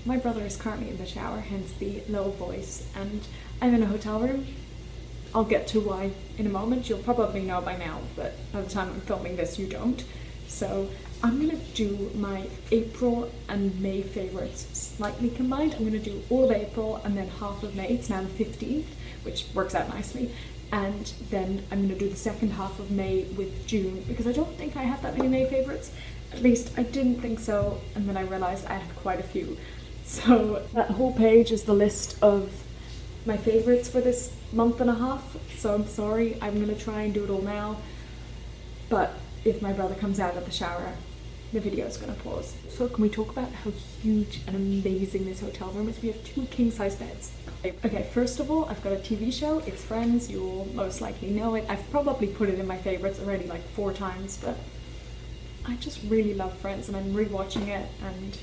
my brother is currently in the shower, hence the low voice, and I'm in a hotel room. I'll get to why in a moment. You'll probably know by now, but by the time I'm filming this, you don't. So I'm gonna do my April and May favorites slightly combined. I'm gonna do all of April and then half of May. It's now the 15th, which works out nicely. And then I'm gonna do the second half of May with June, because I don't think I have that many May favorites. At least I didn't think so, and then I realized I had quite a few. So that whole page is the list of my favorites for this month and a half. So I'm sorry, I'm gonna try and do it all now. But if my brother comes out of the shower, the video is gonna pause. So can we talk about how huge and amazing this hotel room is? We have 2 king-size beds. Okay, first of all, I've got a TV show. It's Friends. You'll most likely know it. I've probably put it in my favorites already like 4 times, but I just really love Friends and I'm rewatching it and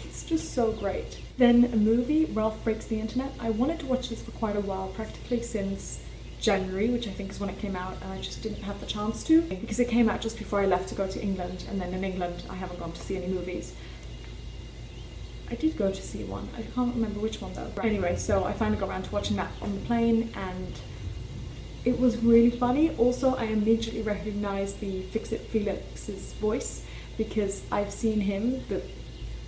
it's just so great. Then a movie, Ralph Breaks the Internet. I wanted to watch this for quite a while, practically since January, which I think is when it came out, and I just didn't have the chance to because it came out just before I left to go to England, and then in England I haven't gone to see any movies. I did go to see one, I can't remember which one though. Anyway, so I finally got around to watching that on the plane and it was really funny. Also, I immediately recognized the Fix-It Felix's voice because I've seen him, the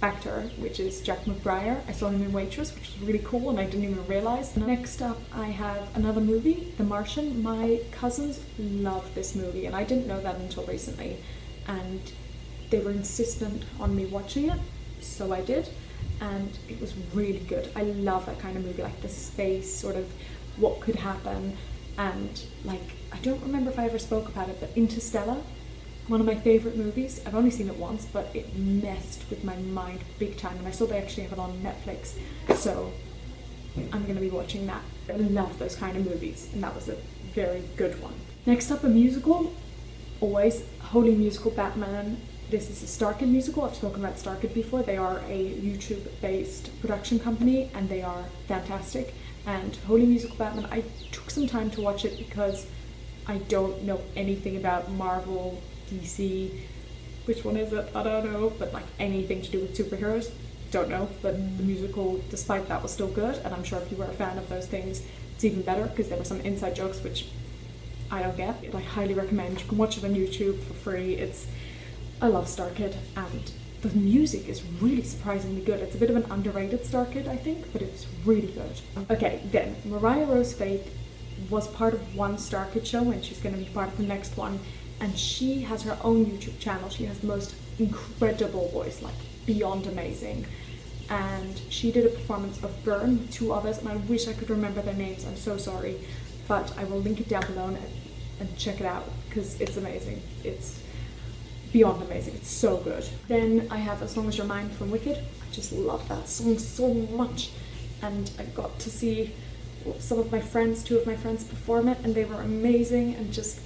actor, which is Jack McBrayer. I saw him in Waitress, which was really cool and I didn't even realize. Next up, I have another movie, The Martian. My cousins love this movie and I didn't know that until recently, and they were insistent on me watching it, so I did, and it was really good. I love that kind of movie, like the space, sort of what could happen, and like, I don't remember if I ever spoke about it, but Interstellar, one of my favorite movies. I've only seen it once, but it messed with my mind big time, and I saw they actually have it on Netflix, so I'm gonna be watching that. I love those kind of movies, and that was a very good one. Next up, a musical, always Holy Musical Batman. This is a Stalk musical. I've spoken about Stalk before. They are a YouTube-based production company, and they are fantastic. And Holy Musical Batman, I took some time to watch it because I don't know anything about Marvel, DC, which one is it? I don't know, but like anything to do with superheroes, don't know. But the musical, despite that, was still good, and I'm sure if you were a fan of those things, it's even better because there were some inside jokes which I don't get. I highly recommend. You can watch it on YouTube for free. I love Starkid, and the music is really surprisingly good. It's a bit of an underrated Starkid, I think, but it's really good. Okay, then Mariah Rose Faith was part of one Starkid show, and she's going to be part of the next one. And she has her own YouTube channel. She has the most incredible voice, like beyond amazing. And she did a performance of Burn with 2 others, and I wish I could remember their names. I'm so sorry, but I will link it down below and check it out because it's amazing. It's beyond amazing. It's so good. Then I have As Long As You're Mine from Wicked. I just love that song so much, and I got to see some of my friends, 2 of my friends perform it, and they were amazing, and just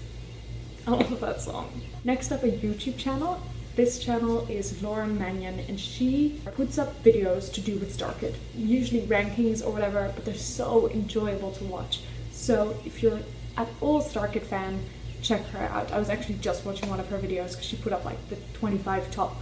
I love that song. Next up, a YouTube channel. This channel is Lauren Mannion, and she puts up videos to do with Starkid, usually rankings or whatever, but they're so enjoyable to watch. So if you're at all Starkid fan, check her out. I was actually just watching one of her videos because she put up like the 25 top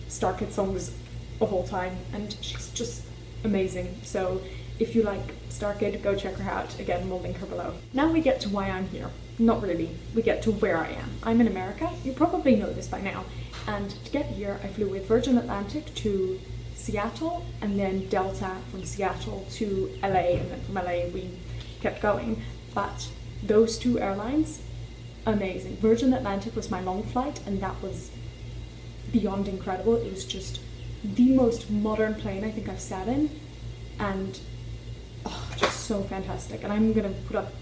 Starkid songs of all time, and she's just amazing. So if you like Starkid, go check her out. Again, we'll link her below. Now we get to why I'm here. Not really. We get to where I am. I'm in America. You probably know this by now. And to get here, I flew with Virgin Atlantic to Seattle, and then Delta from Seattle to LA, and then from LA we kept going. But those 2 airlines, amazing. Virgin Atlantic was my long flight, and that was beyond incredible. It was just the most modern plane I think I've sat in, and just so fantastic. And I'm gonna put up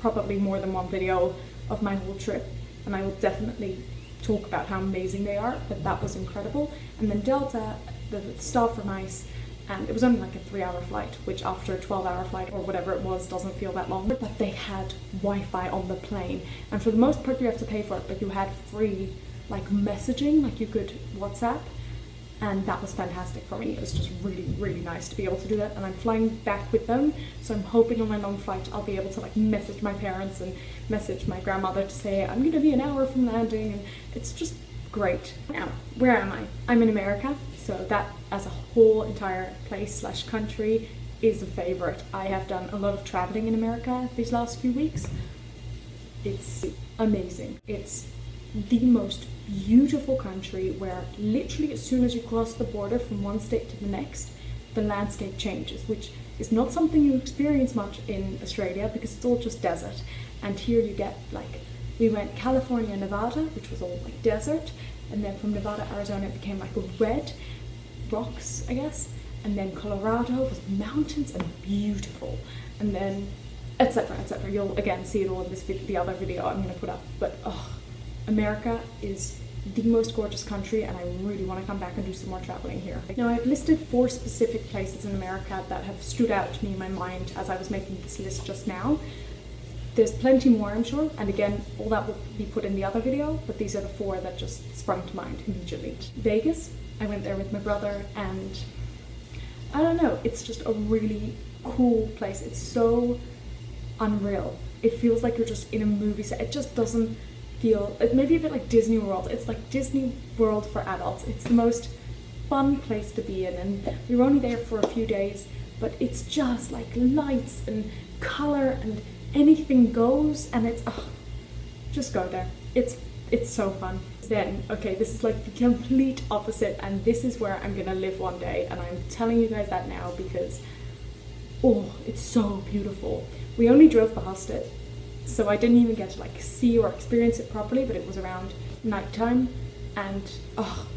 probably more than one video of my whole trip, and I will definitely talk about how amazing they are, but that was incredible. And then Delta, the staff were nice, and it was only like a 3-hour flight, which after a 12-hour flight or whatever it was doesn't feel that long. But they had Wi-Fi on the plane, and for the most part you have to pay for it, but you had free like messaging, like you could WhatsApp, and that was fantastic for me. It was just really, really nice to be able to do that, and I'm flying back with them, so I'm hoping on my long flight I'll be able to like message my parents and message my grandmother to say I'm gonna be an hour from landing, and it's just great. Now, where am I? I'm in America, so that as a whole entire place slash country is a favorite. I have done a lot of traveling in America these last few weeks. It's amazing. It's the most beautiful country where literally as soon as you cross the border from one state to the next, the landscape changes, which is not something you experience much in Australia because it's all just desert. And here you get like, we went California, Nevada, which was all like desert, and then from Nevada, Arizona, it became like red rocks, I guess, and then Colorado was mountains and beautiful, and then etc, etc. You'll again see it all in this the other video I'm going to put up. But America is the most gorgeous country, and I really want to come back and do some more traveling here. Now, I've listed 4 specific places in America that have stood out to me in my mind as I was making this list just now. There's plenty more, I'm sure, and again, all that will be put in the other video, but these are the 4 that just sprung to mind immediately. Vegas, I went there with my brother, and I don't know, it's just a really cool place. It's so unreal. It feels like you're just in a movie set. It just doesn't feel, it may be a bit like Disney World. It's like Disney World for adults. It's the most fun place to be in, and we were only there for a few days, but it's just like lights and color and anything goes, and it's just go there. It's so fun. Then, okay, this is like the complete opposite, and this is where I'm gonna live one day, and I'm telling you guys that now because it's so beautiful. We only drove past it, so I didn't even get to like see or experience it properly, but it was around nighttime, and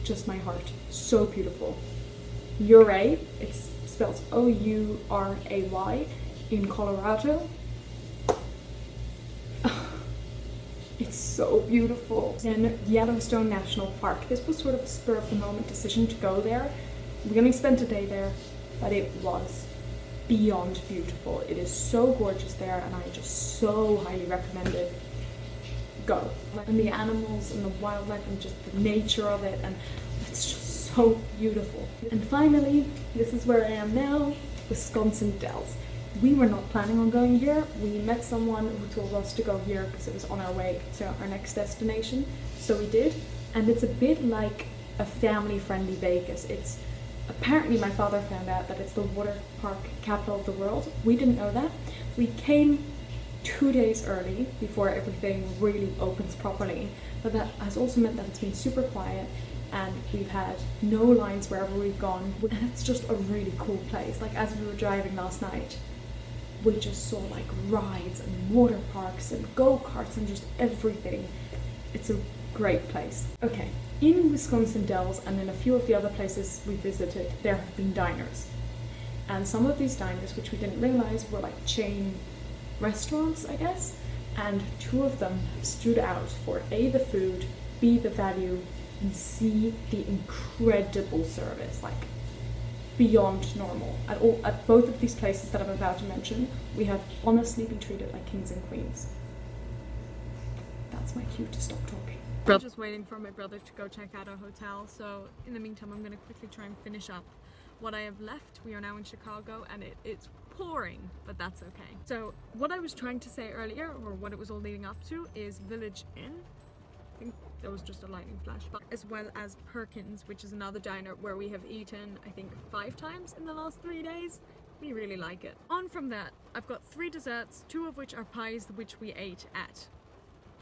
just my heart, so beautiful. Ouray, it's spelled O-U-R-A-Y, in Colorado. It's so beautiful. Then Yellowstone National Park. This was sort of a spur of the moment decision to go there. We only spent a day there, but it was beyond beautiful. It is so gorgeous there, and I just so highly recommend it. Go. And the animals and the wildlife and just the nature of it, and it's just so beautiful. And finally, this is where I am now, Wisconsin Dells. We were not planning on going here. We met someone who told us to go here because it was on our way to our next destination. So we did, and it's a bit like a family-friendly Vegas. It's apparently, my father found out that it's the water park capital of the world. We didn't know that. We came 2 days early before everything really opens properly, but that has also meant that it's been super quiet, and we've had no lines wherever we've gone, and it's just a really cool place. Like, as we were driving last night, we just saw like rides and water parks and go-karts and just everything. It's a great place. Okay, in Wisconsin Dells and in a few of the other places we visited, there have been diners. And some of these diners, which we didn't realize, were like chain restaurants, I guess. And 2 of them have stood out for A, the food, B, the value, and C, the incredible service. Like, beyond normal. At both of these places that I'm about to mention, we have honestly been treated like kings and queens. That's my cue to stop talking. I'm just waiting for my brother to go check out our hotel, so in the meantime I'm going to quickly try and finish up what I have left. We are now in Chicago, and it's pouring, but that's okay. So what I was trying to say earlier, or what it was all leading up to, is Village Inn. I think there was just a lightning flash, but as well as Perkins, which is another diner where we have eaten, I think, 5 times in the last 3 days. We really like it. On from that, I've got 3 desserts, 2 of which are pies, which we ate at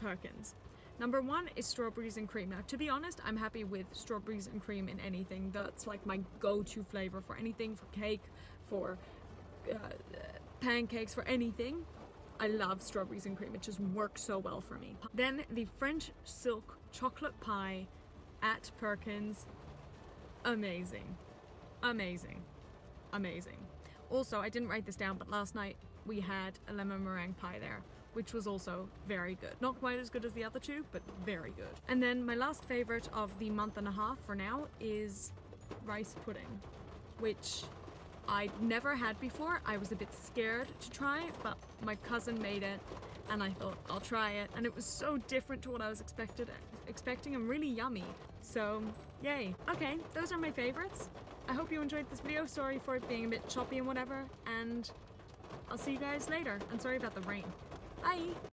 Perkins. Number 1 is strawberries and cream. Now, to be honest, I'm happy with strawberries and cream in anything. That's like my go-to flavor for anything, for cake, for pancakes, for anything. I love strawberries and cream. It just works so well for me. Then the French silk chocolate pie at Perkins. Amazing. Amazing. Amazing. Also, I didn't write this down, but last night we had a lemon meringue pie there, which was also very good. Not quite as good as the other 2, but very good. And then my last favorite of the month and a half for now is rice pudding, which I'd never had before. I was a bit scared to try, but my cousin made it, and I thought I'll try it, and it was so different to what I was expecting and really yummy. So yay. Okay, those are my favorites. I hope you enjoyed this video. Sorry for it being a bit choppy and whatever, and I'll see you guys later, and sorry about the rain. Bye!